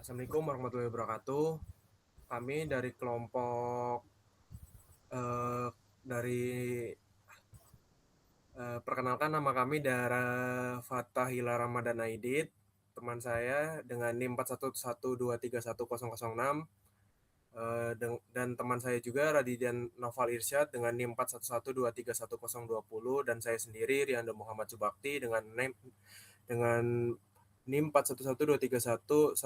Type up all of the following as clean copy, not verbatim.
Assalamualaikum warahmatullahi wabarakatuh. Kami dari kelompok dari perkenalkan, nama kami Dara Fatahila Ramadan Aidit. Teman saya dengan NIM 4112310006 dan teman saya juga Radidian Noval Irsyad dengan NIM 4112310020 dan saya sendiri Riando Muhammad Subakti dengan NIM 4112311189.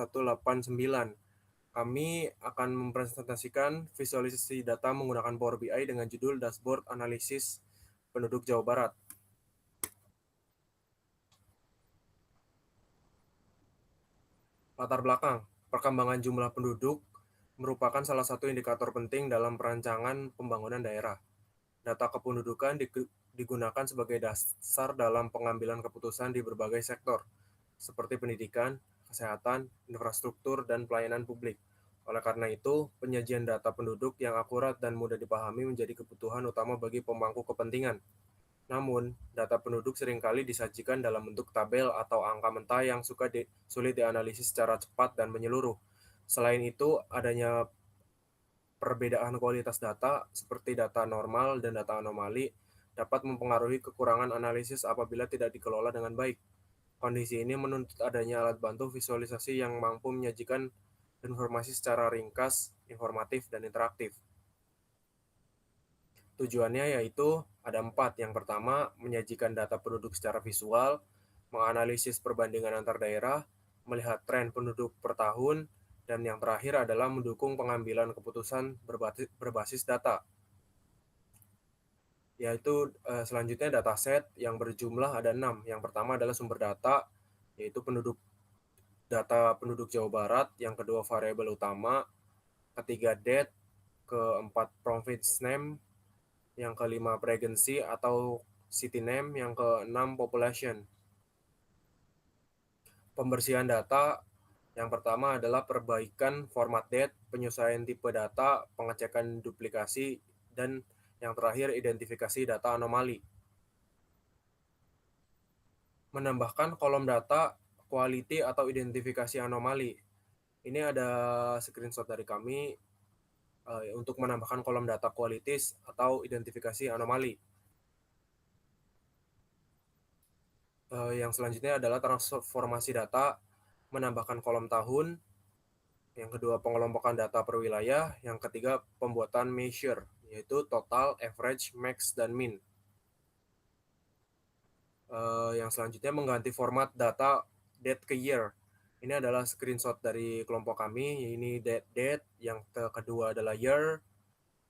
Kami akan mempresentasikan visualisasi data menggunakan Power BI dengan judul Dashboard Analisis Penduduk Jawa Barat. Latar belakang, perkembangan jumlah penduduk merupakan salah satu indikator penting dalam perancangan pembangunan daerah. Data kependudukan digunakan sebagai dasar dalam pengambilan keputusan di berbagai sektor, seperti pendidikan, kesehatan, infrastruktur, dan pelayanan publik. Oleh karena itu, penyajian data penduduk yang akurat dan mudah dipahami menjadi kebutuhan utama bagi pemangku kepentingan. Namun, data penduduk seringkali disajikan dalam bentuk tabel atau angka mentah yang sulit dianalisis secara cepat dan menyeluruh. Selain itu, adanya perbedaan kualitas data seperti data normal dan data anomali dapat mempengaruhi kekurangan analisis apabila tidak dikelola dengan baik. Kondisi ini menuntut adanya alat bantu visualisasi yang mampu menyajikan informasi secara ringkas, informatif, dan interaktif. Tujuannya yaitu ada 4. Yang pertama, menyajikan data penduduk secara visual, menganalisis perbandingan antar daerah, melihat tren penduduk per tahun, dan yang terakhir adalah mendukung pengambilan keputusan berbasis data. Yaitu selanjutnya dataset yang berjumlah ada 6. Yang pertama adalah sumber data, yaitu data penduduk Jawa Barat, yang kedua variabel utama, ketiga date, keempat province name, yang kelima pregnancy atau city name, yang keenam population. Pembersihan data yang pertama adalah perbaikan format date, penyesuaian tipe data, pengecekan duplikasi, dan yang terakhir identifikasi data anomali. Menambahkan kolom data quality atau identifikasi anomali. Ini ada screenshot dari kami untuk menambahkan kolom data qualities atau identifikasi anomali. Yang selanjutnya adalah transformasi data, menambahkan kolom tahun. Yang kedua, pengelompokan data per wilayah. Yang ketiga, pembuatan measure, yaitu total, average, max, dan min. Yang selanjutnya mengganti format data date ke year. Ini adalah screenshot dari kelompok kami. Ini date, yang kedua adalah year.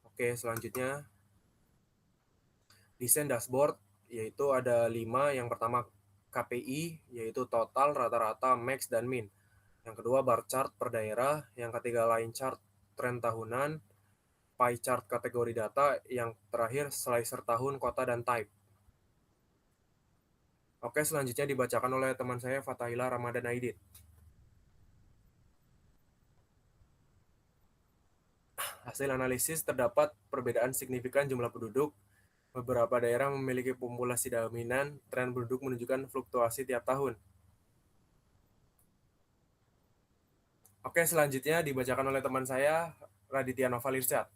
Oke, selanjutnya desain dashboard, yaitu ada 5. Yang pertama KPI, yaitu total, rata-rata, max, dan min. Yang kedua bar chart per daerah. Yang ketiga line chart tren tahunan. Pie chart kategori data. Yang terakhir slicer tahun, kota, dan type. Oke, selanjutnya dibacakan oleh teman saya Fatahila Ramadan Aidit. Hasil analisis terdapat perbedaan signifikan jumlah penduduk. Beberapa daerah memiliki populasi dominan, tren penduduk menunjukkan fluktuasi tiap tahun. Oke, selanjutnya dibacakan oleh teman saya Raditya Noval Irsyad.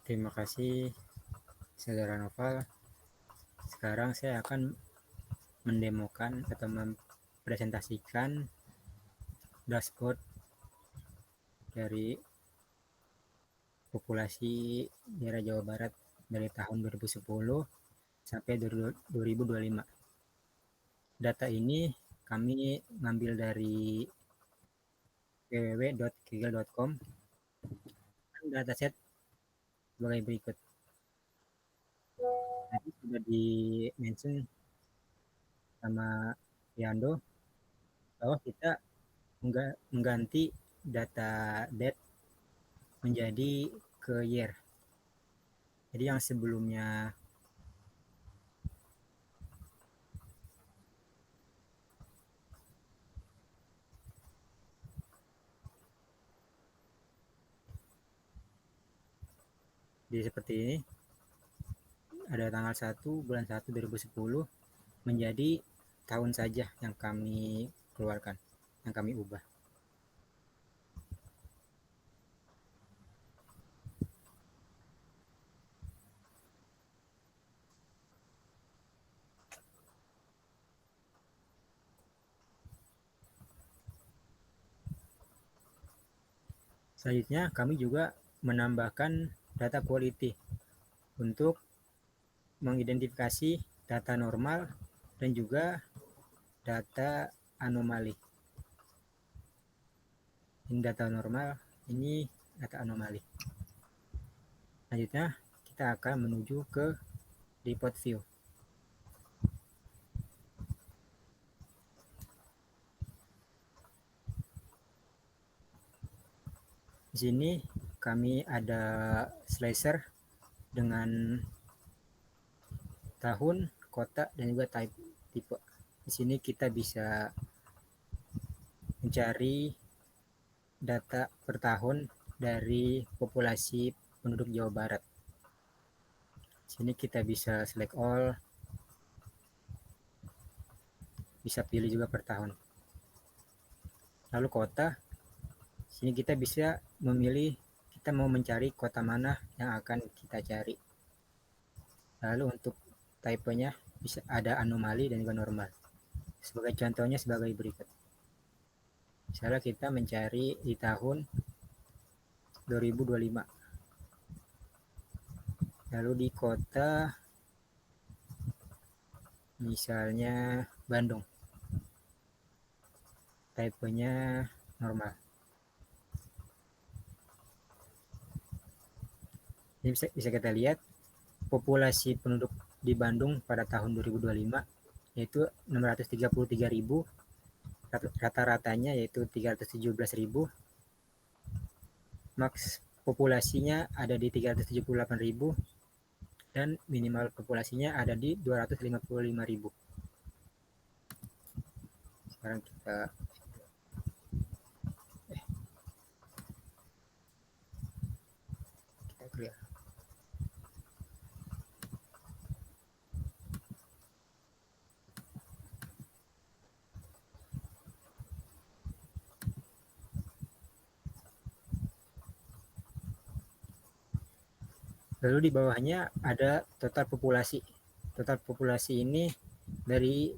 Terima kasih Saudara Noval. Sekarang saya akan mendemokan atau mempresentasikan dashboard dari populasi daerah Jawa Barat dari tahun 2010 sampai 2025. Data ini kami ngambil dari www.kigel.com. Dataset sebagai berikut. Tadi sudah di-mention sama Yando bahwa kita mengganti data date menjadi ke year. Jadi yang sebelumnya seperti ini, ada tanggal 1 bulan 1 2010 menjadi tahun saja yang kami keluarkan, yang kami ubah. Selanjutnya kami juga menambahkan data quality untuk mengidentifikasi data normal dan juga data anomali. Ini data normal, ini data anomali. Selanjutnya kita akan menuju ke report view. Di sini kami ada slicer dengan tahun, kota, dan juga tipe. Di sini kita bisa mencari data per tahun dari populasi penduduk Jawa Barat. Di sini kita bisa select all, bisa pilih juga per tahun. Lalu kota, di sini kita bisa memilih kita mau mencari kota mana yang akan kita cari. Lalu untuk tipenya bisa ada anomali dan juga normal. Sebagai contohnya sebagai berikut. Misalnya kita mencari di tahun 2025. Lalu di kota misalnya Bandung. Tipenya normal. Ini bisa kita lihat populasi penduduk di Bandung pada tahun 2025 yaitu 633.000, rata-ratanya yaitu 317.000, maks populasinya ada di 378.000 dan minimal populasinya ada di 255.000. Sekarang kita clear. Lalu di bawahnya ada total populasi. Total populasi ini dari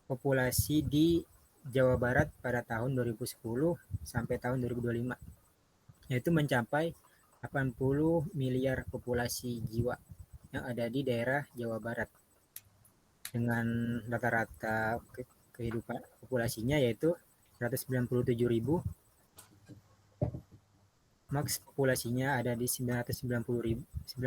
populasi di Jawa Barat pada tahun 2010 sampai tahun 2025, yaitu mencapai 80 miliar populasi jiwa yang ada di daerah Jawa Barat dengan rata-rata kehidupan populasinya yaitu 197.000, maks populasinya ada di 995.000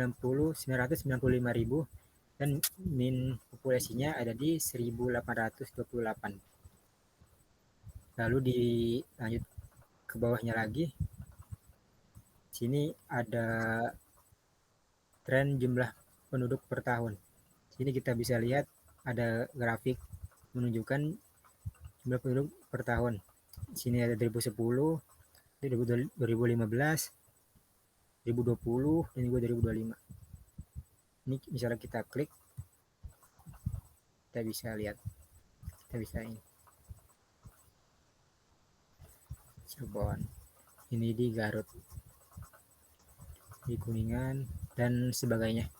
dan min populasinya ada di 1828. Lalu dilanjut ke bawahnya lagi, sini ada tren jumlah penduduk per tahun. Sini kita bisa lihat ada grafik menunjukkan jumlah penduduk per tahun. Sini ada 2010, 2015, 2020, dan juga 2025. Ini misalnya kita klik, kita bisa lihat, kita bisa ini. Cirebon, ini di Garut, di Kuningan, dan sebagainya.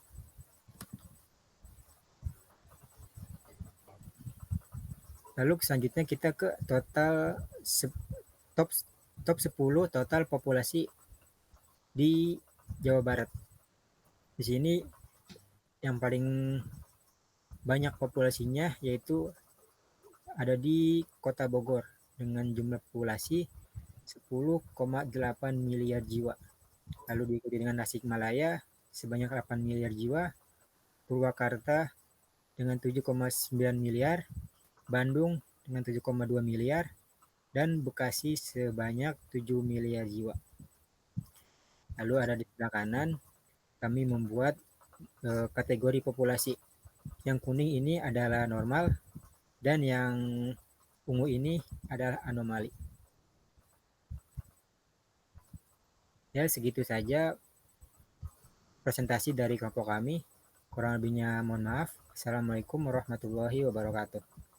Lalu selanjutnya kita ke total top top 10 total populasi di Jawa Barat. Di sini yang paling banyak populasinya yaitu ada di Kota Bogor dengan jumlah populasi 10,8 miliar jiwa. Lalu diikuti dengan Tasikmalaya sebanyak 8 miliar jiwa, Purwakarta dengan 7,9 miliar, Bandung dengan 7,2 miliar, dan Bekasi sebanyak 7 miliar jiwa. Lalu ada di sebelah kanan, kami membuat kategori populasi. Yang kuning ini adalah normal, dan yang ungu ini adalah anomali. Ya, segitu saja presentasi dari kelompok kami. Kurang lebihnya mohon maaf. Assalamualaikum warahmatullahi wabarakatuh.